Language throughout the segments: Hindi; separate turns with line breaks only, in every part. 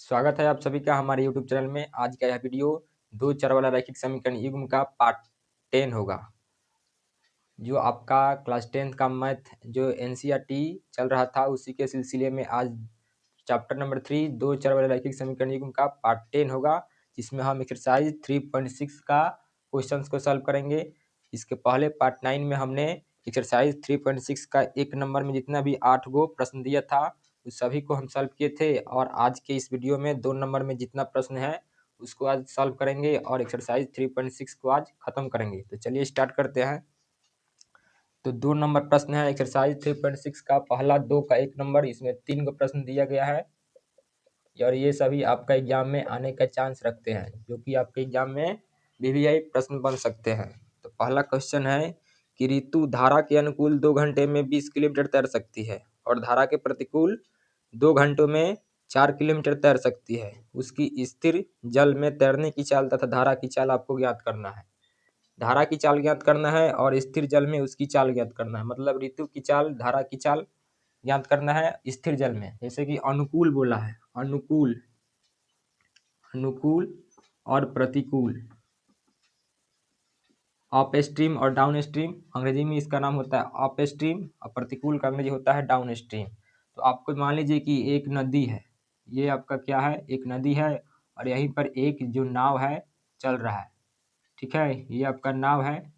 स्वागत है आप सभी का हमारे यूट्यूब चैनल में। आज का यह वीडियो दो चर वाला रैखिक समीकरण युग्म का पार्ट 10 होगा। जो आपका क्लास 10 का मैथ जो एनसीईआरटी चल रहा था उसी के सिलसिले में आज चैप्टर नंबर 3 दो चर वाले रैखिक समीकरण युग्म का पार्ट 10 होगा, जिसमें हम एक्सरसाइज 3.6 का क्वेश्चंस को सॉल्व करेंगे। इसके पहले पार्ट 9 में हमने एक्सरसाइज 3.6 का एक नंबर में जितना भी 8 गो प्रश्न दिया था उस सभी को हम सॉल्व किए थे, और आज के इस वीडियो में 2 नंबर में जितना प्रश्न है उसको आज सॉल्व करेंगे और एक्सरसाइज 3.6 को आज खत्म करेंगे। तो चलिए स्टार्ट करते हैं। तो 2 नंबर प्रश्न है एक्सरसाइज 3.6 का। पहला 2 का एक नंबर, इसमें 3 को प्रश्न दिया गया है और ये सभी आपका एग्जाम में आने का चांस रखते हैं, जो कि आपके एग्जाम में वीवीआई प्रश्न बन सकते हैं। तो पहला क्वेश्चन है कि ऋतु धारा के अनुकूल 2 घंटे में 20 किलोमीटर तैर सकती है और धारा के प्रतिकूल 2 घंटों में 4 किलोमीटर तैर सकती है। उसकी स्थिर जल में तैरने की चाल तथा धारा की चाल आपको ज्ञात करना है। धारा की चाल ज्ञात करना है और स्थिर जल में उसकी चाल ज्ञात करना है। मतलब ऋतु की चाल, धारा की चाल ज्ञात करना है स्थिर जल में। जैसे कि अनुकूल बोला है, अनुकूल, अनुकूल और प्रतिकूल, अप स्ट्रीम और डाउन स्ट्रीम, अंग्रेजी में इसका नाम होता है अप स्ट्रीम और प्रतिकूल का अंग्रेजी होता है डाउन स्ट्रीम। तो आपको मान लीजिए कि एक नदी है, ये आपका क्या है, एक नदी है और यहीं पर एक जो नाव है चल रहा है। ठीक है, ये आपका नाव है,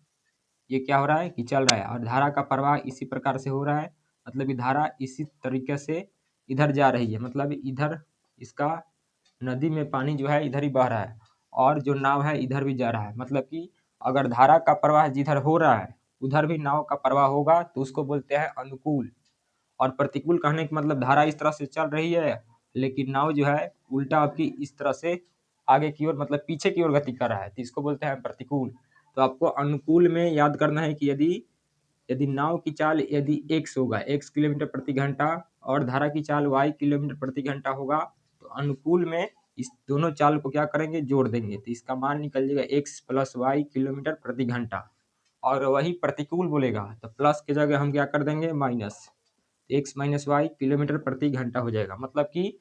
ये क्या हो रहा है कि चल रहा है और धारा का प्रवाह इसी प्रकार से हो रहा है। मतलब ये धारा इसी तरीके से इधर जा रही है, मतलब इधर इसका नदी में पानी जो है इधर ही बह रहा है और जो नाव है इधर भी जा रहा है। मतलब कि अगर धारा का प्रवाह जिधर हो रहा है उधर भी नाव का प्रवाह होगा तो उसको बोलते हैं अनुकूल। और प्रतिकूल कहने का मतलब धारा इस तरह से चल रही है लेकिन नाव जो है उल्टा आपकी इस तरह से आगे की ओर, मतलब पीछे की ओर गति कर रहा है, तो इसको बोलते हैं प्रतिकूल। तो आपको अनुकूल में याद करना है कि यदि यदि नाव की चाल यदि x होगा, x किलोमीटर प्रति घंटा, और धारा की चाल y किलोमीटर प्रति घंटा होगा, तो अनुकूल में इस दोनों चाल को क्या करेंगे, जोड़ देंगे, तो इसका मान निकल जाएगा x प्लस वाई किलोमीटर प्रति घंटा। और वही प्रतिकूल बोलेगा तो प्लस की जगह हम क्या कर देंगे, minus, x minus y kilometre प्रति घंटा हो जाएगा। मतलब कि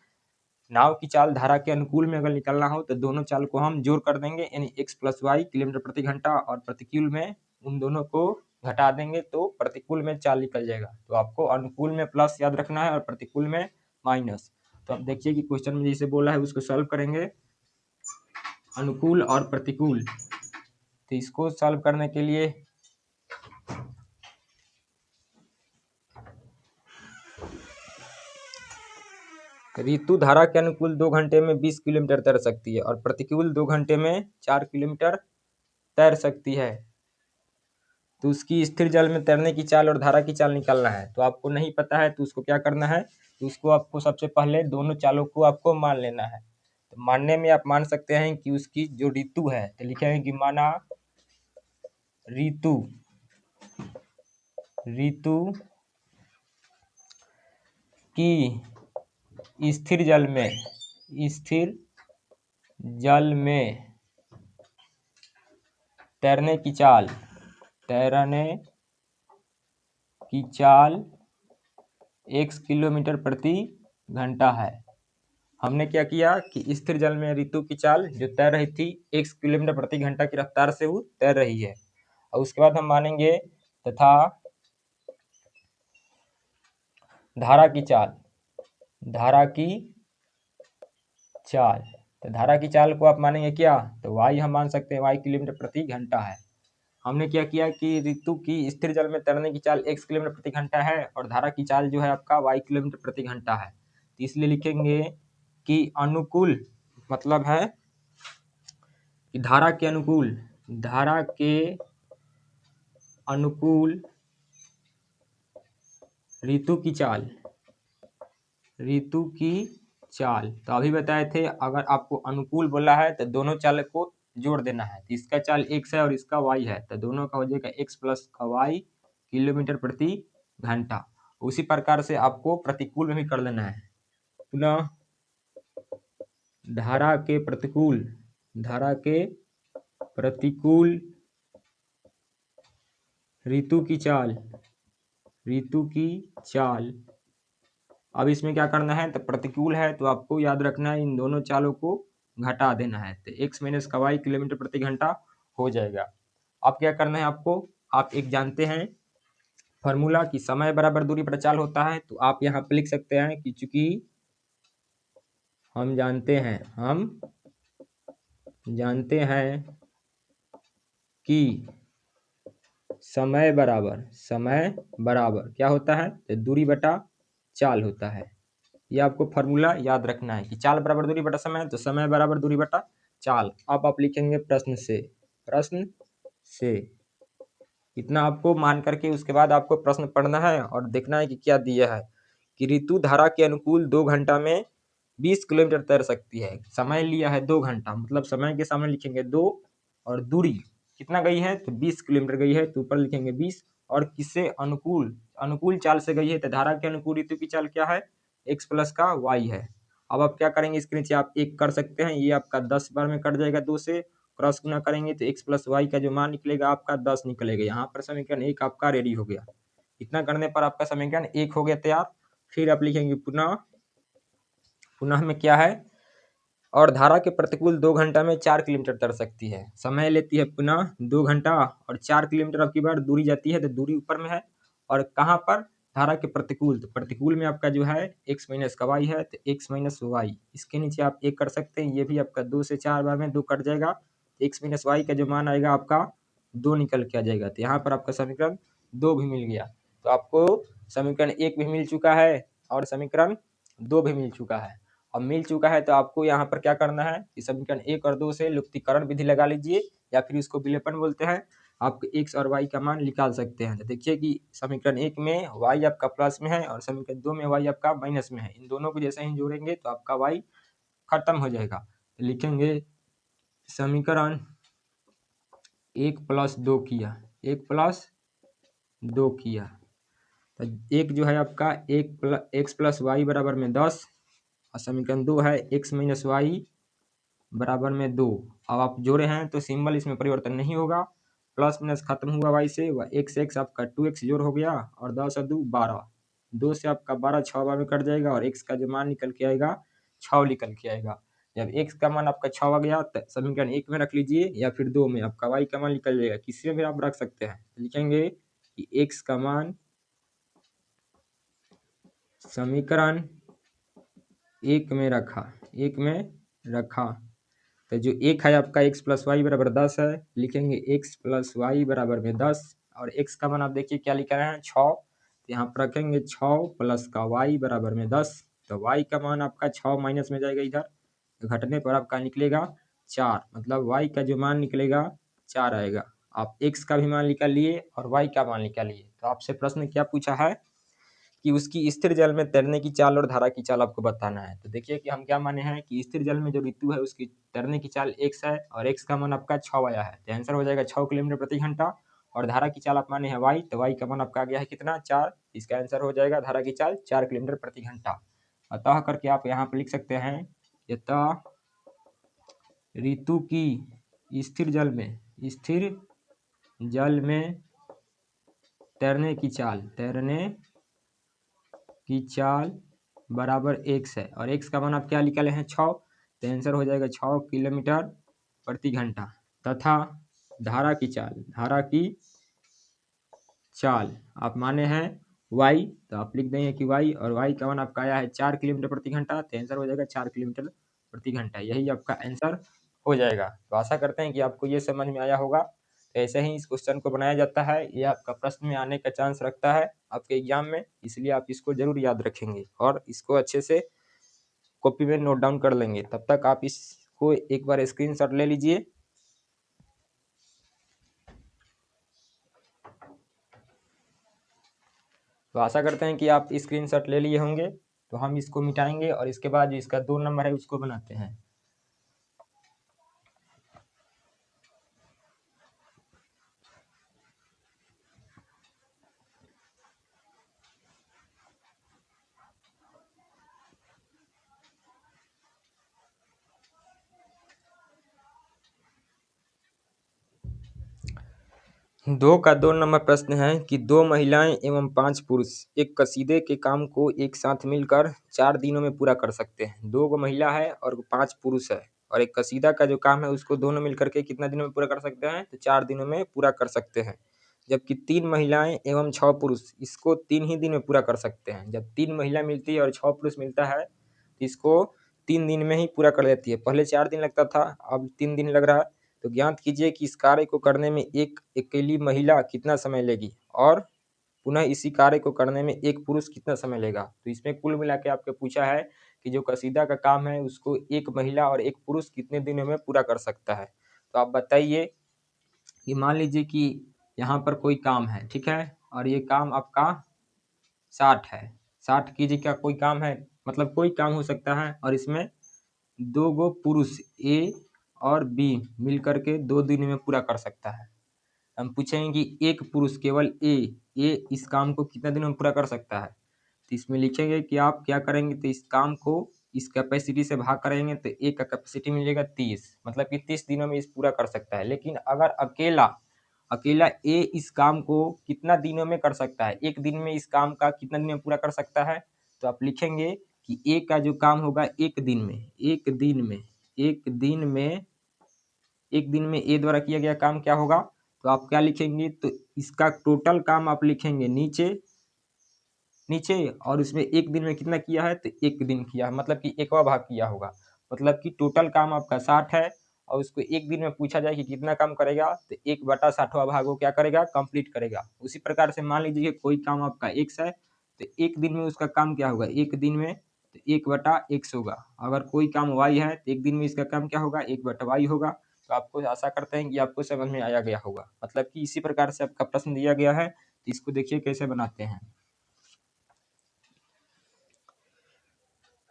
नाव की चाल धारा के अनुकूल में अगर निकलना हो तो दोनों चाल को हम जोड़ कर देंगे, यानी x प्लस वाई किलोमीटर प्रति घंटा, और प्रतिकूल में उन दोनों को घटा देंगे तो प्रतिकूल में चाल निकल जाएगा। तो आपको अनुकूल में प्लस याद रखना है और प्रतिकूल में माइनस। तो अब देखिए कि क्वेश्चन में जैसे बोला है उसको सॉल्व करेंगे, अनुकूल और प्रतिकूल। तो इसको सॉल्व करने के लिए ऋतु धारा के अनुकूल 2 घंटे में 20 किलोमीटर तैर सकती है और प्रतिकूल 2 घंटे में 4 किलोमीटर तैर सकती है। तो उसकी स्थिर जल में तैरने की चाल और धारा की चाल निकालना है। तो आपको नहीं पता है तो उसको क्या करना है, तो उसको आपको सबसे पहले दोनों चालों को आपको मान लेना है। तो मानने में आप मान सकते हैं कि उसकी जो ऋतु है, तो लिखेंगे कि माना ऋतु, ऋतु की स्थिर जल में, स्थिर जल में तैरने की चाल, तैरने की चाल x किलोमीटर प्रति घंटा है। हमने क्या किया कि स्थिर जल में ऋतु की चाल जो तैर रही थी x किलोमीटर प्रति घंटा की रफ्तार से वो तैर रही है। और उसके बाद हम मानेंगे तथा धारा की चाल, धारा की चाल, तो धारा की चाल को आप मानेंगे क्या, तो y हम मान सकते हैं, y किलोमीटर प्रति घंटा है। हमने क्या किया कि ऋतु की स्थिर जल में तैरने की चाल x किलोमीटर प्रति घंटा है और धारा की चाल जो है आपका y किलोमीटर प्रति घंटा है। तो इसलिए लिखेंगे कि अनुकूल मतलब है कि धारा के अनुकूल, धारा के अनुकूल ऋतु की चाल, ऋतु की चाल। तो अभी बताए थे अगर आपको अनुकूल बोला है तो दोनों चाल को जोड़ देना है। तो इसका चाल x है और इसका y है, तो दोनों का हो जाएगा x प्लस y किलोमीटर प्रति घंटा। उसी प्रकार से आपको प्रतिकूल में भी कर लेना है। पुनः धारा के प्रतिकूल, धारा के प्रतिकूल ऋतु की चाल, ऋतु की चाल अब इसमें क्या करना है, तो प्रतिकूल है तो आपको याद रखना है इन दोनों चालों को घटा देना है, तो x माइनस का y किलोमीटर प्रति घंटा हो जाएगा। अब क्या करना है आपको, आप एक जानते हैं फॉर्मूला कि समय बराबर दूरी पर चाल होता है, तो आप यहाँ पे लिख सकते हैं कि चूंकि हम जानते हैं कि समय बराबर क्या होता है, तो दूरी बटा चाल होता है। ये आपको फॉर्मूला याद रखना है कि चाल बराबर दूरी बटा समय, तो समय बराबर दूरी बटा चाल। अब आप लिखेंगे प्रश्न से इतना आपको मान करके उसके बाद आपको प्रश्न पढ़ना है और देखना है कि क्या दिया है कि ऋतु धारा के अनुकूल 2 घंटा में 20 किलोमीटर तैर सकती है। समय लिया है 2 घंटा, मतलब समय के सामने लिखेंगे 2 और दूरी कितना गई है, तो 20 किलोमीटर गई है, तो ऊपर लिखेंगे 20 और किससे अनुकूल चाल से गई है, तो धारा के अनुकूल ऋतु की चाल क्या है, x प्लस का y है। अब आप क्या करेंगे, इसके नीचे आप एक कर सकते हैं, ये आपका 10 बार में कट जाएगा, 2 से क्रॉस गुना करेंगे तो x प्लस वाई का जो मान निकलेगा आपका 10 निकलेगा। यहाँ पर समीकरण 1 आपका रेडी हो गया। इतना करने पर आपका समीकरण 1 हो गया तैयार। फिर आप लिखेंगे पुनः में क्या है, और धारा के प्रतिकूल 2 घंटा में 4 किलोमीटर तैर सकती है। समय लेती है पुनः 2 घंटा और 4 किलोमीटर अब की बार दूरी जाती है, तो दूरी ऊपर में है और कहाँ पर, धारा के प्रतिकूल, तो प्रतिकूल में आपका जो है x माइनस का y है, तो x माइनस वाई। इसके नीचे आप एक कर सकते हैं, ये भी आपका 2 से 4 बार में 2 कट जाएगा, x माइनस वाई का जो मान आएगा आपका 2 निकल के आ जाएगा। तो यहाँ पर आपका समीकरण 2 भी मिल गया। तो आपको समीकरण 1 भी मिल चुका है और समीकरण 2 भी मिल चुका है। अब मिल चुका है तो आपको यहाँ पर क्या करना है कि समीकरण 1 और 2 से लुप्तीकरण विधि लगा लीजिए या फिर इसको विलेपन बोलते हैं। आप x और y का मान निकाल सकते हैं। तो देखिए कि समीकरण 1 में y आपका प्लस में है और समीकरण 2 में y आपका माइनस में है। इन दोनों को जैसे ही जोड़ेंगे तो आपका y खत्म हो जाएगा। तो लिखेंगे समीकरण 1 प्लस 2 किया, 1 प्लस 2 किया, तो एक जो है आपका x प्लस वाई बराबर में 10 और समीकरण 2 है x माइनस वाई बराबर में 2। अब आप जोड़े हैं तो सिंबल इसमें परिवर्तन नहीं होगा, प्लस माइनस खत्म हुआ y से, x आपका 2x जोड़ हो गया और 10 और 2 12, 2 से आपका 12 6 बार में कट जाएगा और x का जो मान निकल के आएगा 6 निकल के आएगा। जब x का मान आपका 6 आ गया तो समीकरण 1 में रख लीजिए या फिर 2 में आपका y का मान निकल जाएगा, किसी में भी आप रख सकते हैं। लिखेंगे कि x का मान समीकरण 1 में रखा, तो जो 1 है आपका x प्लस वाई बराबर 10 है, लिखेंगे x प्लस वाई बराबर में 10 और x का मान आप देखिए क्या लिख रहे हैं 6, तो यहाँ पर रखेंगे 6 प्लस का y बराबर में 10, तो y का मान आपका 6 माइनस में जाएगा इधर, तो घटने पर आपका निकलेगा 4, मतलब y का जो मान निकलेगा 4 आएगा। आप x का भी मान निकाल लिए और y का मान निकाल लिए। तो आपसे प्रश्न क्या पूछा है कि उसकी स्थिर जल में तैरने की चाल और धारा की चाल आपको बताना है। तो देखिए कि हम क्या माने हैं कि स्थिर जल में जो ऋतु है उसकी तैरने की चाल x है और x का मान आपका 6 आया है, तो आंसर हो जाएगा 6 किलोमीटर प्रति घंटा। और धारा की चाल आप माने हैं y, तो y का मान आपका आ गया है कितना 4, इसका आंसर हो जाएगा धारा की चाल 4 किलोमीटर प्रति घंटा। अतः करके आप यहाँ पर लिख सकते हैं यतः ऋतु की स्थिर जल में तैरने की चाल बराबर x है और x का मान आप क्या निकाले हैं 6, तो आंसर हो जाएगा 6 किलोमीटर प्रति घंटा। तथा धारा की चाल आप माने हैं y, तो आप लिख देंगे कि y और y का मान आपका आया है 4 किलोमीटर प्रति घंटा, तो आंसर हो जाएगा 4 किलोमीटर प्रति घंटा, यही आपका आंसर हो जाएगा। तो आशा करते हैं कि आपको ये समझ में आया होगा। तो ऐसे ही इस क्वेश्चन को बनाया जाता है, ये आपका प्रश्न में आने का चांस रखता है आपके एग्जाम में, इसलिए आप इसको जरूर याद रखेंगे और इसको अच्छे से कॉपी में नोट डाउन कर लेंगे। तब तक आप इसको एक बार स्क्रीनशॉट ले लीजिए। तो आशा करते हैं कि आप स्क्रीनशॉट ले लिए होंगे। तो हम इसको मिटाएंगे और इसके बाद जो इसका 2 नंबर है उसको बनाते हैं। 2 का 2 नंबर प्रश्न है कि 2 महिलाएं एवं 5 पुरुष एक कसीदे के काम को एक साथ मिलकर 4 दिनों में पूरा कर सकते हैं। 2 गो महिला है और 5 पुरुष है और एक कसीदा का जो काम है उसको दोनों मिलकर के कितना दिनों में पूरा कर सकते हैं? तो 4 दिनों में पूरा कर सकते हैं। जबकि 3 महिलाएं एवं 6 पुरुष इसको 3 ही दिन में पूरा कर सकते हैं। जब 3 महिला मिलती है और 6 पुरुष मिलता है तो इसको 3 दिन में ही पूरा कर देती है। पहले 4 दिन लगता था, अब 3 दिन लग रहा है। तो ज्ञात कीजिए कि इस कार्य को करने में एक अकेली महिला कितना समय लेगी और पुनः इसी कार्य को करने में एक पुरुष कितना समय लेगा। तो इसमें कुल मिला के आपके पूछा है कि जो कसीदा का काम है उसको एक महिला और एक पुरुष कितने दिनों में पूरा कर सकता है। तो आप बताइए कि मान लीजिए कि यहाँ पर कोई काम है, ठीक है, और ये काम आपका 60 है। 60 कीजिए क्या कोई काम है, मतलब कोई काम हो सकता है और इसमें 2 गो पुरुष ए और बी मिल करके 2 दिन में पूरा कर सकता है। हम पूछेंगे कि एक पुरुष केवल ए इस काम को कितने दिनों में पूरा कर सकता है। तो इसमें लिखेंगे कि आप क्या करेंगे, तो इस काम को इस कैपेसिटी से भाग करेंगे तो ए का कैपेसिटी मिलेगा 30, मतलब कि 30 दिनों में इस पूरा कर सकता है। लेकिन अगर अकेला अकेला ए इस काम को कितना दिनों में कर सकता है, एक दिन में इस काम का कितना दिन में पूरा कर सकता है। तो आप लिखेंगे कि ए का जो काम होगा एक दिन में एक दिन में ए द्वारा किया गया काम क्या होगा। तो आप क्या लिखेंगे, तो इसका टोटल काम आप लिखेंगे नीचे नीचे और उसमें एक दिन में कितना किया है, तो एक दिन किया है, मतलब कि एकवा भाग किया होगा। मतलब कि टोटल काम आपका 60 है और उसको एक दिन में पूछा जाए कि कितना काम करेगा, तो 1/60वां भाग वो क्या करेगा, कंप्लीट करेगा। उसी प्रकार से मान लीजिए कोई काम आपका x है तो एक दिन में उसका काम क्या होगा, एक दिन में तो 1/x होगा। अगर कोई काम y है तो एक दिन में इसका काम क्या होगा, 1/y होगा। तो आपको आशा करते हैं कि आपको समझ में आया गया होगा। मतलब कि इसी प्रकार से आपका प्रश्न दिया गया है, तो इसको देखिए कैसे बनाते हैं।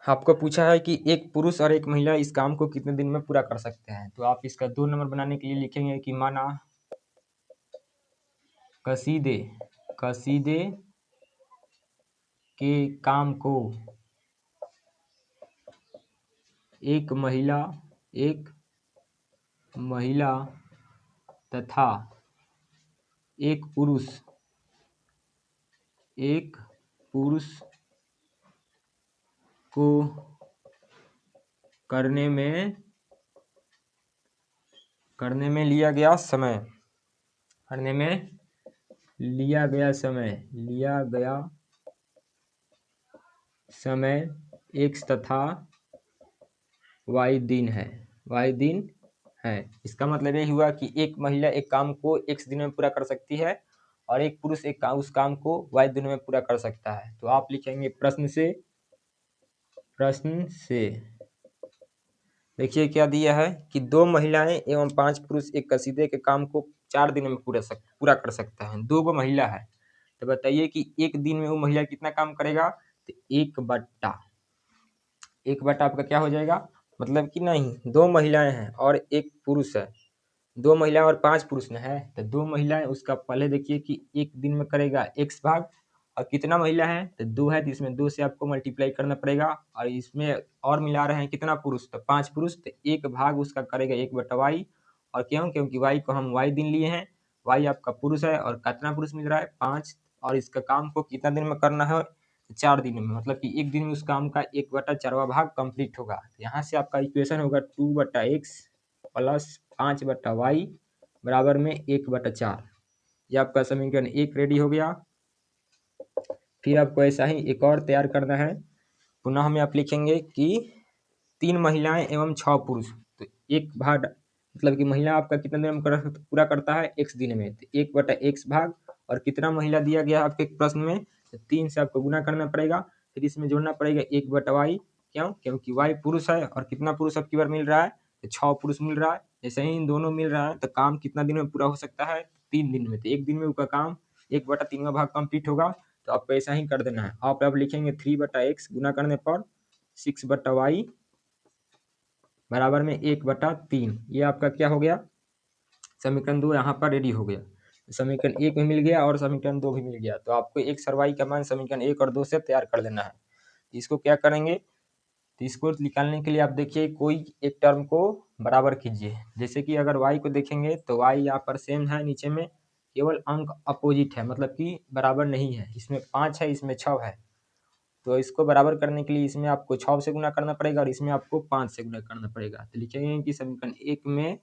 आपको पूछा है कि एक पुरुष और एक महिला इस काम को कितने दिन में पूरा कर सकते हैं। तो आप इसका 2 नंबर बनाने के लिए लिखेंगे कि माना कसीदे कसीदे के काम को एक महिला तथा एक पुरुष को करने में लिया गया समय x तथा y दिन है। इसका मतलब ये हुआ कि एक महिला एक काम को x दिन में पूरा कर सकती है और एक पुरुष उस काम को y दिन में पूरा कर सकता है। तो आप लिखेंगे प्रश्न से देखिए क्या दिया है कि 2 महिलाएं एवं 5 पुरुष एक कसीदे के काम को 4 दिनों में पूरा कर सकता है। 2 गो महिला है, तो बताइए कि एक दिन में वो महिला कितना काम करेगा। तो एक बट्टा आपका क्या हो जाएगा, मतलब कि नहीं 2 महिलाएं हैं और एक पुरुष है, 2 महिलाएं और 5 पुरुष न है। तो 2 महिलाएं उसका पहले देखिए कि एक दिन में करेगा x भाग और कितना महिला है तो 2 है, तो इसमें 2 से आपको मल्टीप्लाई करना पड़ेगा और इसमें और मिला रहे हैं कितना पुरुष, तो 5 पुरुष। तो एक भाग उसका करेगा 1/y और क्यों, क्योंकि y को हम y दिन लिए हैं, y आपका पुरुष है और कितना पुरुष मिल रहा है 5 और इसका काम को कितना दिन में करना है 4 दिन में, मतलब कि एक दिन में उस काम का 1/4वां भाग कंप्लीट होगा। यहाँ से आपका इक्वेशन होगा 2/x प्लस 5/y बराबर में 1/4। ये आपका समीकरण 1 रेडी हो गया। फिर आपको ऐसा ही एक और तैयार करना है। पुनः हमें आप लिखेंगे कि 3 महिलाएं एवं 6 पुरुष, तो एक भाग मतलब कि महिला आपका कितना दिन में पूरा करता है x दिन में, तो 1/x भाग और कितना महिला दिया गया आपके प्रश्न में, तो 3 से आपको गुना करना पड़ेगा, फिर इसमें जोड़ना पड़ेगा 1/y। क्यों, क्योंकि y पुरुष है और कितना पुरुष अब की बार मिल रहा है, तो 6 पुरुष मिल रहा है। जैसे ही इन दोनों मिल रहा है तो काम कितना दिन में पूरा हो सकता है, 3 दिन में। तो एक दिन में उसका काम 1/3वां भाग कंप्लीट होगा। तो आपको ऐसा ही कर देना है। आप अब लिखेंगे 3/x गुना करने पर 6/y बराबर में 1/3। ये आपका क्या हो गया, समीकरण 2 यहाँ पर रेडी हो गया। समीकरण 1 में मिल गया और समीकरण 2 भी मिल गया। तो आपको x और y का मान समीकरण 1 और 2 से तैयार कर लेना है। इसको क्या करेंगे, तो इसको निकालने के लिए आप देखिए कोई एक टर्म को बराबर कीजिए। जैसे कि अगर y को देखेंगे तो y यहाँ पर सेम है नीचे में, केवल अंक अपोजिट है, मतलब कि बराबर नहीं है। इसमें 5 है, इसमें 6 है, तो इसको बराबर करने के लिए इसमें आपको 6 से गुना करना पड़ेगा और इसमें आपको 5 से गुना करना पड़ेगा। तो लिखेंगे कि समीकरण 1 में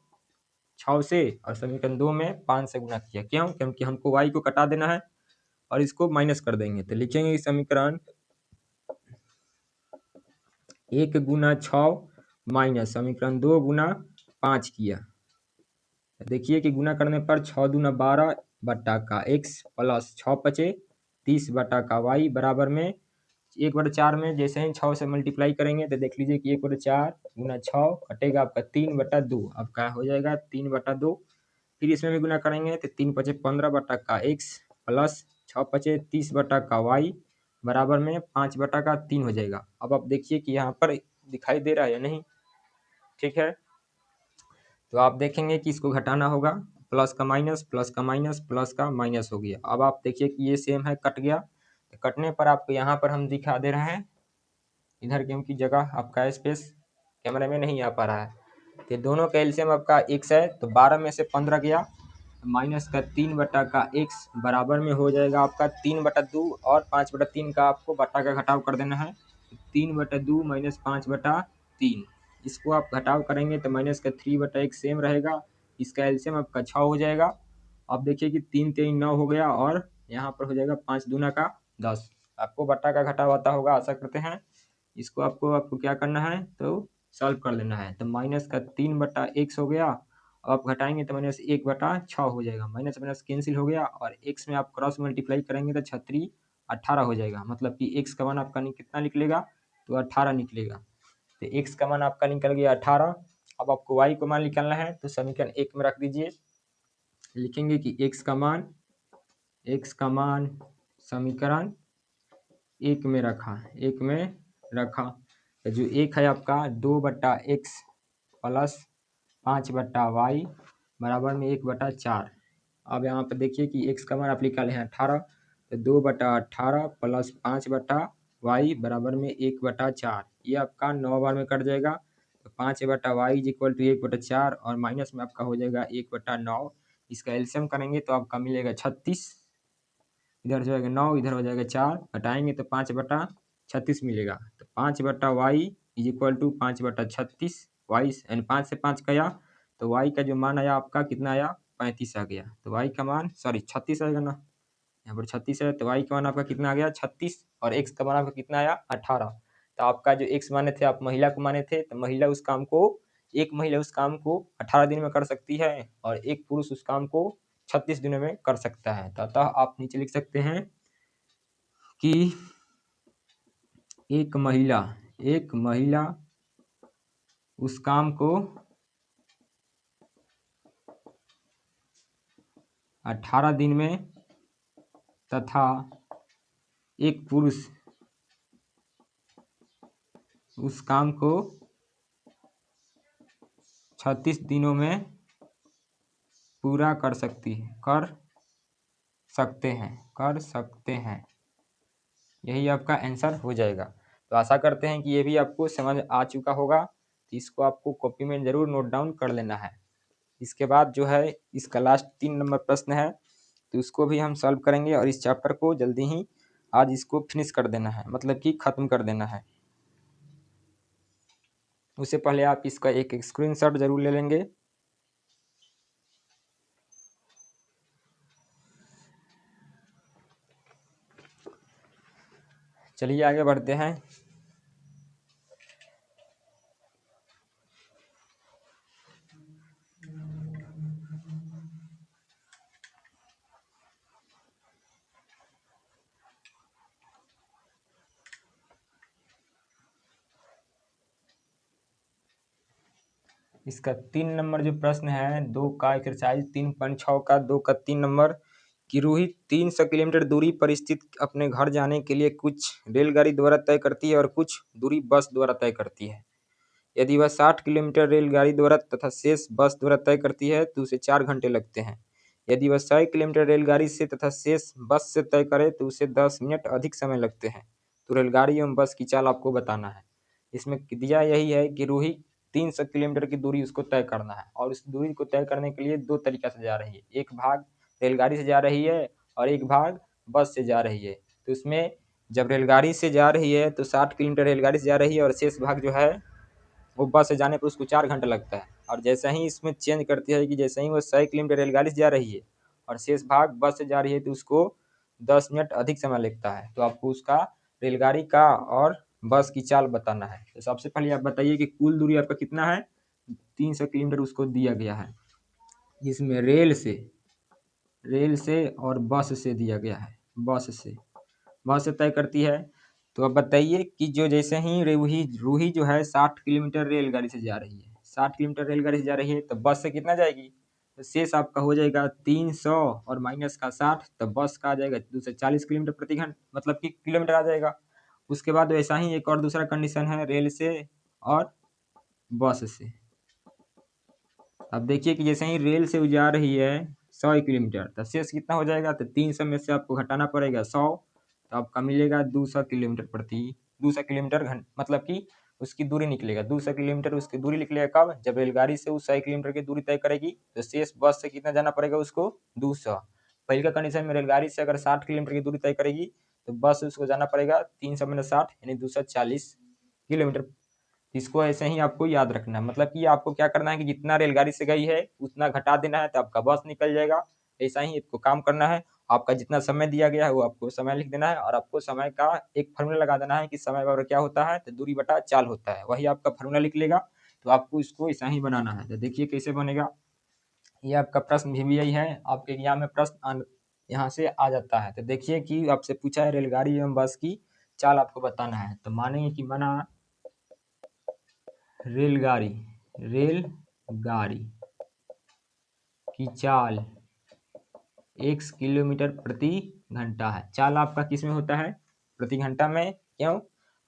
6 से और समीकरण 2 में 5 से गुना किया। क्यों? क्योंकि हमको y को कटा देना है और इसको माइनस कर देंगे। तो लिखेंगे कि समीकरण 1 गुना 6 माइनस समीकरण 2 गुना 5 किया। देखिए कि गुना करने पर 6 दूना 12 बट्टा का x प्लस 6 पचे 30 बट्टा का y बराबर में 1/4 में जैसे ही 6 से मल्टीप्लाई करेंगे तो देख लीजिए कि 1/4 गुना 6 कटेगा आपका 3/2, आपका हो जाएगा 3/2। फिर इसमें भी गुना करेंगे तो 3 पचे 15 बट्टा का x प्लस 6 पचे 30 बट्टा का y बराबर में 5/3 हो जाएगा। अब आप देखिए कि यहाँ पर दिखाई दे रहा है या नहीं, ठीक है। तो आप देखेंगे कि इसको घटाना होगा, प्लस का माइनस प्लस का माइनस प्लस का माइनस हो गया। अब आप देखिए कि ये सेम है, कट गया। तो कटने पर आपको यहाँ पर हम दिखा दे रहे हैं इधर, क्योंकि जगह आपका स्पेस कैमरे में नहीं आ पा रहा है। तो दोनों का एलसीएम आपका x है, तो 12 में से 15 गया, माइनस का 3 बटा का x बराबर में हो जाएगा आपका 3/2 और 5/3 का आपको बटा का घटाव कर देना है। 3/2 माइनस 5/3, इसको आप घटाव करेंगे तो माइनस का 3/1 सेम रहेगा। इसका एलसीएम आपका 6 हो जाएगा। अब देखिए कि 3 3 9 हो गया और यहाँ पर हो जाएगा 5 दूना का 10। आपको बट्टा का घटाव आता होगा, आशा करते हैं। इसको आपको क्या करना है तो सॉल्व कर लेना है। तो माइनस का 3/x हो गया, आप घटाएंगे तो माइनस 1/6 हो जाएगा। माइनस माइनस कैंसिल हो गया और x में आप क्रॉस मल्टीप्लाई करेंगे तो 36 18 हो जाएगा। मतलब कि x का मान आपका कितना निकलेगा तो 18 निकलेगा। तो x का मान आपका निकल गया 18। अब आपको y को मान निकालना है, तो समीकरण 1 में रख दीजिए। लिखेंगे कि x का मान समीकरण 1 में रखा। तो जो 1 है आपका 2/x प्लस 5/y बराबर में 1/4। अब यहाँ पर देखिए कि x का मान आप निकाले हैं 18, तो 2/18 प्लस 5/y बराबर में 1/4। ये आपका 9 बार में कट जाएगा। तो 5/y इज इक्वल टू 1/4 और माइनस में आपका हो जाएगा 1/9। इसका एलसीएम करेंगे तो आपका मिलेगा 36। इधर हो जाएगा 9, इधर हो जाएगा 4, घटाएंगे तो 5/36 मिलेगा। तो 5/y is equal to 5/36। Y यानी 5 से 5 गया, तो y का जो मान आया आपका कितना आया 35 आ गया। तो y का मान 36 आएगा ना, यहाँ पर 36 है, तो y का मान आपका कितना आ गया 36 और x का मान आपका कितना आया 18। तो आपका जो x माने थे आप महिला को माने थे, तो महिला एक महिला उस काम को 18 दिन में कर सकती है और एक पुरुष उस काम को 36 दिनों में कर सकता है। तो अतः आप नीचे लिख सकते हैं कि एक महिला उस काम को 18 दिन में तथा एक पुरुष उस काम को 36 दिनों में पूरा कर सकते हैं। यही आपका आंसर हो जाएगा। तो आशा करते हैं कि ये भी आपको समझ आ चुका होगा। तो इसको आपको कॉपी में ज़रूर नोट डाउन कर लेना है। इसके बाद जो है इसका लास्ट 3 नंबर प्रश्न है, तो उसको भी हम सॉल्व करेंगे और इस चैप्टर को जल्दी ही आज इसको फिनिश कर देना है, मतलब कि ख़त्म कर देना है। उससे पहले आप इसका एक स्क्रीनशॉट ज़रूर ले लेंगे। चलिए आगे बढ़ते हैं। इसका 3 नंबर जो प्रश्न है 2 का एक्सरसाइज 3.6 का 2 का 3 नंबर कि रोहित 300 किलोमीटर दूरी पर स्थित अपने घर जाने के लिए कुछ रेलगाड़ी द्वारा तय करती है और कुछ दूरी बस द्वारा तय करती है। यदि वह 60 किलोमीटर रेलगाड़ी द्वारा तथा शेष बस द्वारा तय करती है तो उसे 4 घंटे लगते हैं। यदि वह 100 किलोमीटर रेलगाड़ी से तथा शेष बस से तय करे तो उसे 10 मिनट अधिक समय लगते हैं। तो रेलगाड़ी एवं बस की चाल आपको बताना है। इसमें दिया यही है कि रोहित 300 किलोमीटर की दूरी उसको तय करना है और उस दूरी को तय करने के लिए 2 तरीका से जा रही है। एक भाग रेलगाड़ी से जा रही है और एक भाग बस से जा रही है। तो उसमें जब रेलगाड़ी से जा रही है तो 60 किलोमीटर रेलगाड़ी से जा रही है और शेष भाग जो है वो बस से जाने पर उसको 4 घंटा लगता है। और जैसा ही इसमें चेंज करती है कि जैसे ही वो 100 किलोमीटर रेलगाड़ी से जा रही है और शेष भाग बस से जा रही है तो उसको 10 मिनट अधिक समय लगता है। तो आपको उसका रेलगाड़ी का और बस की चाल बताना है। तो सबसे पहले आप बताइए कि कुल दूरी आपका कितना है, 300 किलोमीटर उसको दिया गया है, जिसमें रेल से और बस से दिया गया है, बस से तय करती है। तो अब बताइए कि जो जैसे ही रूही जो है 60 किलोमीटर रेलगाड़ी से जा रही है, 60 किलोमीटर रेलगाड़ी से जा रही है, तो बस से कितना जाएगी, तो शेष आपका हो जाएगा 300 और माइनस का 60, तो बस का आ जाएगा 240 किलोमीटर प्रति घंटा, मतलब कि किलोमीटर आ जाएगा। उसके बाद वैसा ही एक और दूसरा कंडीशन है रेल से और बस से। अब देखिए कि जैसे ही रेल से जा रही है 100 किलोमीटर, तो शेष कितना हो जाएगा, तो 300 में से आपको घटाना पड़ेगा 100, तो आपका मिलेगा 200 किलोमीटर 200 किलोमीटर मतलब कि उसकी दूरी निकलेगा 200 किलोमीटर। उसकी दूरी निकलेगा कब, जब रेलगाड़ी से उस 100 किलोमीटर की दूरी तय करेगी, तो शेष बस से कितना जाना पड़ेगा उसको 200। पहले का कंडीशन में रेलगाड़ी से अगर 60 किलोमीटर की दूरी तय करेगी तो बस से उसको जाना पड़ेगा 300 में 60 यानी 240 किलोमीटर। इसको ऐसे ही आपको याद रखना है, मतलब कि आपको क्या करना है कि जितना रेलगाड़ी से गई है उतना घटा देना है, तो आपका बस निकल जाएगा। ऐसा ही इसको काम करना है। आपका जितना समय दिया गया है वो आपको समय लिख देना है और आपको समय का एक फार्मूला लगा देना है कि समय बराबर क्या होता है, तो दूरी बटा चाल होता है, वही आपका फार्मूला लिख लेगा। तो आपको इसको ऐसा ही बनाना है। तो देखिए कैसे बनेगा। ये आपका प्रश्न भी यही है, आपके एग्जाम में प्रश्न यहाँ से आ जाता है। तो देखिए कि आपसे पूछा है रेलगाड़ी एवं बस की चाल आपको बताना है। तो मानेंगे कि मना रेलगाड़ी की चाल x किलोमीटर प्रति घंटा है। चाल आपका किस में होता है, प्रति घंटा में। क्यों,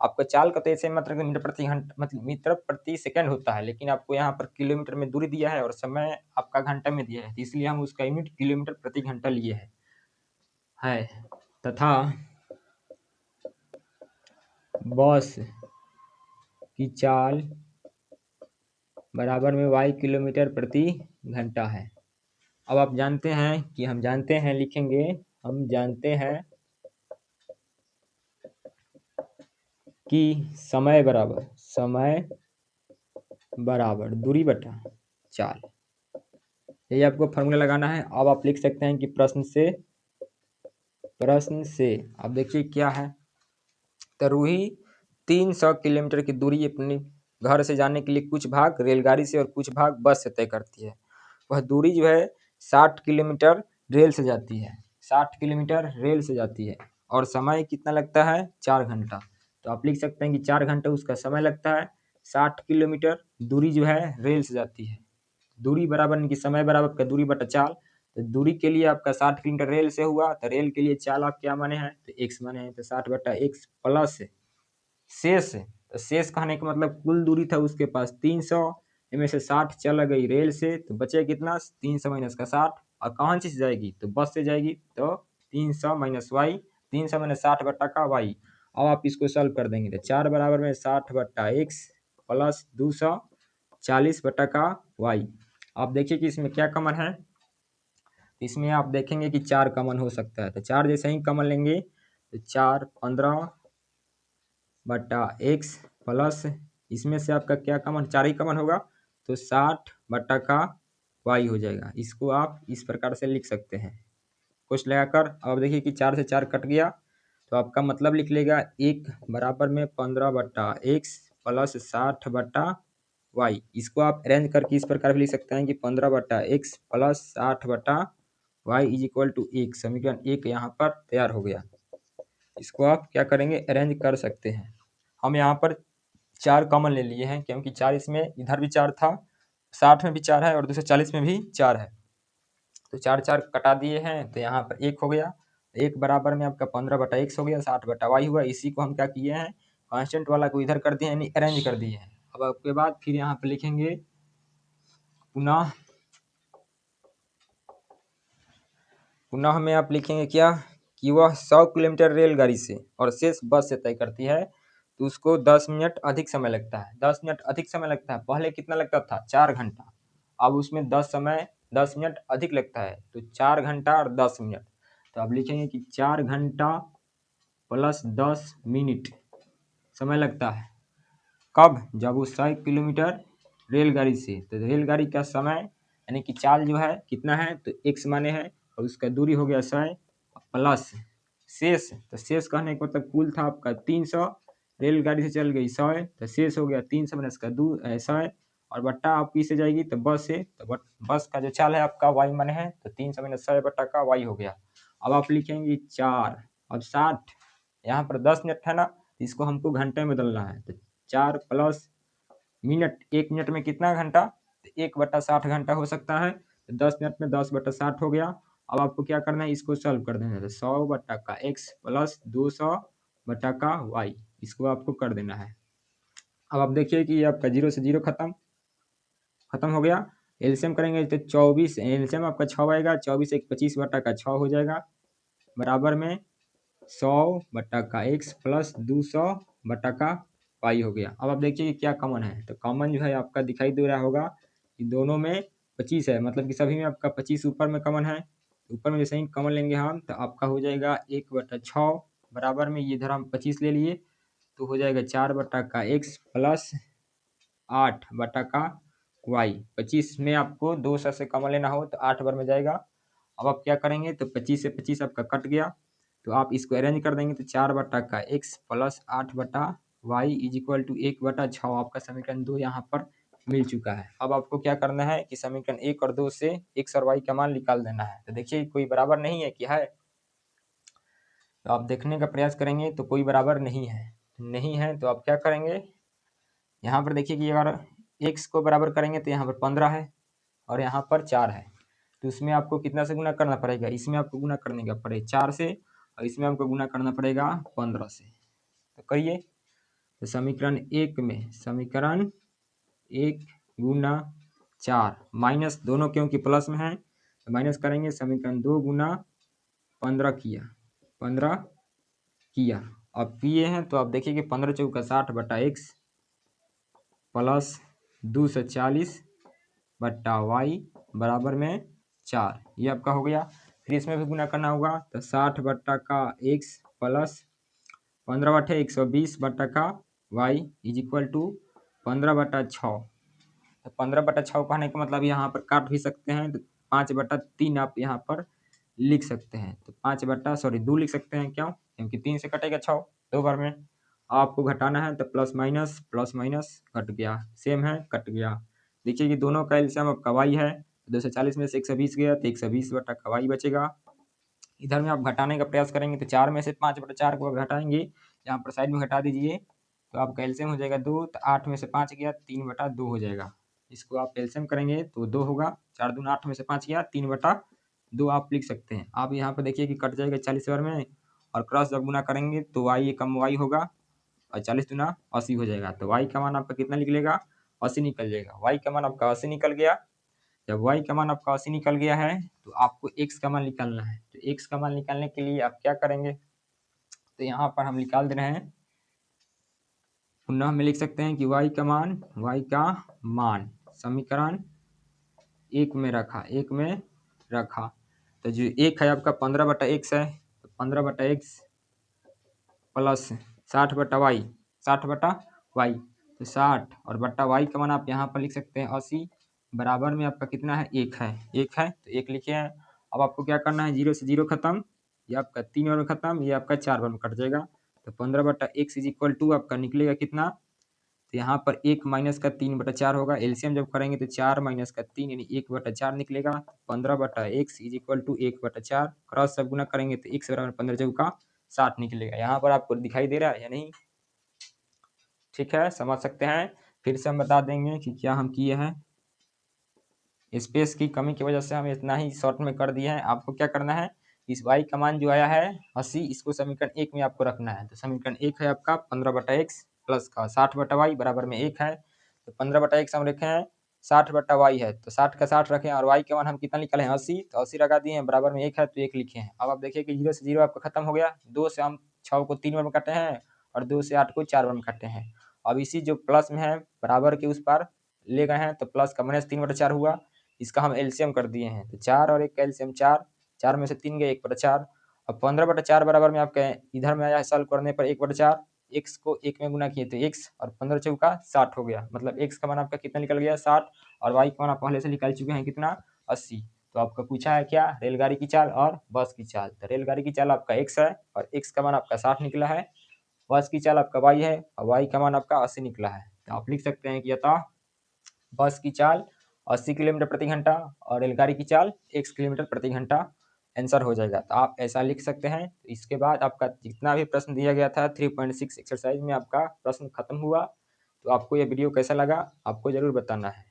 आपका चाल का तो ऐसे मतलब मीटर प्रति घंटा मतलब मीटर प्रति सेकंड होता है, लेकिन आपको यहाँ पर किलोमीटर में दूरी दिया है और समय आपका घंटा में दिया है, इसलिए हम उसका यूनिट किलोमीटर प्रति घंटा लिए है। तथा बस की चाल बराबर में y किलोमीटर प्रति घंटा है। अब आप जानते हैं कि हम जानते हैं लिखेंगे, हम जानते हैं कि समय बराबर दूरी बटा चाल, यही आपको फॉर्मूला लगाना है। अब आप लिख सकते हैं कि प्रश्न से अब देखिए क्या है। तो रूही 300 किलोमीटर की दूरी अपने घर से जाने के लिए कुछ भाग रेलगाड़ी से और कुछ भाग बस से तय करती है। वह दूरी जो है 60 किलोमीटर रेल से जाती है, 60 किलोमीटर रेल से जाती है और समय कितना लगता है, 4 घंटा। तो आप लिख सकते हैं कि 4 घंटा उसका समय लगता है। 60 किलोमीटर दूरी जो है रेल से जाती है, दूरी बराबर नहीं कि समय बराबर आपका दूरी बटा चाल। तो दूरी के लिए आपका 60 किलोमीटर रेल से हुआ, तो रेल के लिए चाल आप क्या माने हैं, तो x माने हैं। तो 60 बटा x प्लस शेष, तो शेष कहने का मतलब कुल दूरी था उसके पास 300, इनमें से 60 चला गई रेल से, तो बचे कितना 300 माइनस का 60, और कौन सी से जाएगी, तो बस से जाएगी। तो 300 माइनस वाई, 300 माइनस 60 बट्टा का वाई। अब आप इसको सॉल्व कर देंगे तो 4 बराबर में 60 बट्टा एक्स प्लस 240 बट्टा का वाई। आप देखिए कि इसमें क्या कमन है, इसमें आप देखेंगे कि 4 कमन हो सकता है। तो 4 जैसे ही कमन लेंगे तो 4 15 बट्टा एक्स प्लस इसमें से आपका क्या कमन, 4 ही कमन होगा, तो 60 बट्टा का वाई हो जाएगा। इसको आप इस प्रकार से लिख सकते हैं कुछ लगाकर। अब देखिए कि 4 से 4 कट गया, तो आपका मतलब लिख लेगा 1 बराबर में 15 बट्टा एक्स प्लस 60 बट्टा वाई। इसको आप अरेंज करके इस प्रकार भी लिख सकते हैं कि 15 बट्टा एक्स प्लस 60 बट्टा वाई इज इक्वल टू 1। समीकरण 1 यहाँ पर तैयार हो गया। इसको आप क्या करेंगे, अरेंज कर सकते हैं। हम यहाँ पर 4 कॉमन ले लिए हैं क्योंकि 4 इसमें इधर भी 4 था, 60 में भी 4 है और 240 में भी 4 है, तो 4 4 कटा दिए हैं, तो यहाँ पर 1 हो गया। 1 बराबर में आपका 15 बटा एक्स हो गया, 60 बटा वाई हुआ। इसी को हम क्या किए हैं, कांस्टेंट वाला को इधर कर दिए यानी अरेंज कर दिए हैं। अब उसके बाद फिर यहाँ पर लिखेंगे पुनः में आप लिखेंगे क्या कि वह 100 किलोमीटर रेलगाड़ी से और शेष बस से तय करती है, तो उसको 10 मिनट अधिक समय लगता है। 10 मिनट अधिक समय लगता है, पहले कितना लगता था 4 घंटा, अब उसमें 10 मिनट अधिक लगता है, तो 4 घंटा और 10 मिनट। तो आप लिखेंगे कि 4 घंटा प्लस 10 मिनट समय लगता है। कब? जब वो 100 किलोमीटर रेलगाड़ी से। तो रेलगाड़ी का समय यानी कि चाल जो है कितना है, तो x माने है और उसका दूरी हो गया 100 प्लस शेष। तो शेष कहने का मतलब कुल था आपका 300, रेलगाड़ी से चल गई 100, तो शेष हो गया 300 माइनस का 100 और बट्टा आपकी से जाएगी तो बस से, तो बस का जो चाल है आपका y माने है, तो 300 माइनस 100 बट्टा का y हो गया। अब आप लिखेंगे 4। अब 60 यहाँ पर 10 मिनट है ना, इसको हमको घंटे में बदलना है, तो 4 प्लस मिनट, 1 मिनट में कितना घंटा, तो 1/60 घंटा हो सकता है, तो 10 मिनट में 10/60 हो गया। अब आपको क्या करना है, इसको सॉल्व कर देना है, तो 100 बट्टा का x प्लस 200 बट्टा का y, इसको आपको कर देना है। अब आप देखिए कि ये आपका 0 से 0 खत्म हो गया। एलसीएम करेंगे तो 24, एलसीएम आपका 6 आएगा, 24 एक 25 बट्टा का 6 हो जाएगा, बराबर में 100 बट्टा का x प्लस 200 बट्टा का y हो गया। अब आप देखिए कि क्या कॉमन है, तो कॉमन जो है आपका दिखाई दे रहा होगा कि दोनों में 25 है, मतलब कि सभी में आपका 25 ऊपर में कॉमन है। ऊपर में जैसे ही कॉमन लेंगे हम, तो आपका हो जाएगा 1/6, बराबर में ये इधर हम 25 ले लिए, तो हो जाएगा 4 बट्टा का x प्लस 8 बट्टा का y। 25 में आपको 200 से कॉमन लेना हो तो 8 बार में जाएगा। अब आप क्या करेंगे, तो 25 से 25 आपका कट गया, तो आप इसको अरेंज कर देंगे, तो 4 बट्टा का x प्लस 8 बट्टा y इज इक्वल टू 1/6। आपका समीकरण 2 यहाँ पर मिल चुका है। अब आपको क्या करना है कि समीकरण 1 और 2 से x और y का मान निकाल देना है। तो देखिए कोई बराबर नहीं है कि है, तो आप देखने का प्रयास करेंगे तो कोई बराबर नहीं है, नहीं है तो आप क्या करेंगे, यहाँ पर देखिए कि अगर x को बराबर करेंगे तो यहाँ पर 15 है और यहाँ पर 4 है, तो इसमें आपको कितना से गुना करना पड़ेगा, इसमें आपको गुना करने का पड़ेगा 4 से और इसमें आपको गुना करना पड़ेगा 15 से। तो करिए, तो समीकरण 1 गुना 4 माइनस दोनों क्योंकि प्लस में है, तो माइनस करेंगे, समीकरण 2 गुना 15 किया। अब किए हैं तो आप देखिए कि 15 चौका 60 बटा x प्लस 240 बट्टा y बराबर में 4, ये आपका हो गया। फिर इसमें भी गुना करना होगा, तो 60 बट्टा का x प्लस 15/120 बट्टा का y इज इक्वल टू 15/6। तो 15/6 कहने का मतलब यहाँ पर काट भी सकते हैं, तो 5/3 आप यहाँ पर लिख सकते हैं, तो 2 लिख सकते हैं, क्यों, क्योंकि 3 से कटेगा 6 2 बार में। आपको घटाना है तो प्लस माइनस कट गया, सेम है कट गया। देखिए कि दोनों का एलसीएम आपका y है, 240 में से 120 गया तो 120 बटा का y बचेगा। इधर में आप घटाने का प्रयास करेंगे तो 4 में से 5/4 को घटाएंगे, यहाँ पर साइड में घटा दीजिए, तो आपका एलसीएम हो जाएगा 2, तो 8 में से 5 गया 3/2 हो जाएगा। इसको आप एलसीएम करेंगे तो 2 होगा, 4 दूना 8 में से 5 गया 3/2 आप लिख सकते हैं। आप यहाँ पर देखिए कि कट जाएगा 40 बार में, और क्रॉस जब गुना करेंगे तो y कम y होगा और 40 दूना 80 हो जाएगा, तो y का मान आपका कितना निकलेगा, 80 निकल जाएगा। y का मान आपका 80 निकल गया। जब y का मान आपका 80 निकल गया है तो आपको x का मान निकालना है, तो x का मान निकालने के लिए आप क्या करेंगे, तो यहाँ पर हम निकाल दे रहे हैं, पुनः हम लिख सकते हैं कि y का मान समीकरण 1 में रखा, तो जो 1 है आपका 15/x है, तो 15/x प्लस 60/y, 60/y, तो 60 और बट्टा y का मान आप यहाँ पर लिख सकते हैं 80, बराबर में आपका कितना है, 1 है तो 1 लिखे हैं। अब आपको क्या करना है, 0 से 0 खत्म, ये आपका 3 बार में खत्म, ये आपका 4 बार में कट जाएगा, तो 15/x इज इक्वल टू आपका निकलेगा कितना, तो यहाँ पर 1 माइनस का 3/4 होगा, एलसीएम जब करेंगे तो 4 माइनस का 3 यानी 1/4 निकलेगा। 15/x is equal to 1/4, cross सब गुना करेंगे तो x बराबर 15 चौका 60 निकलेगा। यहाँ पर आपको दिखाई दे रहा है या नहीं, ठीक है, समझ सकते हैं। फिर से हम बता देंगे कि क्या हम किए हैं, स्पेस की कमी की वजह से हम इतना ही शॉर्ट में कर दिए हैं। आपको क्या करना है, इस y का मान जो आया है 80, इसको समीकरण 1 में आपको रखना है, तो समीकरण 1 है आपका 15/x प्लस का 60/y बराबर में 1 है, तो 15/x हम रखे हैं, 60/y है तो 60 का 60 रखें, और y का मान हम कितना निकाले हैं 80, तो 80 लगा दिए हैं, बराबर में 1 है तो 1 लिखे हैं। अब आप देखिए कि 0 से 0 आपका खत्म हो गया, 2 से हम 6 को 3 बार में काटे हैं और 2 से 8 को 4 बार में काटे हैं। अब इसी जो प्लस में है बराबर के उस पार ले गए हैं, तो प्लस का माइनस 3/4 हुआ, इसका हम एलसीएम कर दिए हैं, तो 4 और 1 का एलसीएम 4, 4 में से 3 गए 1/4। अब 15/4 बराबर में आपका इधर में आया सॉल्व करने पर 1/4, x को 1 में गुना किए तो x और 15 चौका 60 हो गया, मतलब x का मान आपका कितना निकल गया 60, और y का मान आप पहले से निकाल चुके हैं कितना 80। तो आपका पूछा है क्या, रेलगाड़ी की चाल और बस की चाल। तो रेलगाड़ी की चाल आपका x है और x का मान आपका 60 निकला है, बस की चाल आपका y है और y का मान आपका 80 निकला है। तो आप लिख सकते हैं कि अतः बस की चाल 80 किलोमीटर प्रति घंटा और रेलगाड़ी की चाल 1 किलोमीटर प्रति घंटा आंसर हो जाएगा। तो आप ऐसा लिख सकते हैं। इसके बाद आपका जितना भी प्रश्न दिया गया था 3.6 एक्सरसाइज में आपका प्रश्न खत्म हुआ। तो आपको ये वीडियो कैसा लगा आपको ज़रूर बताना है।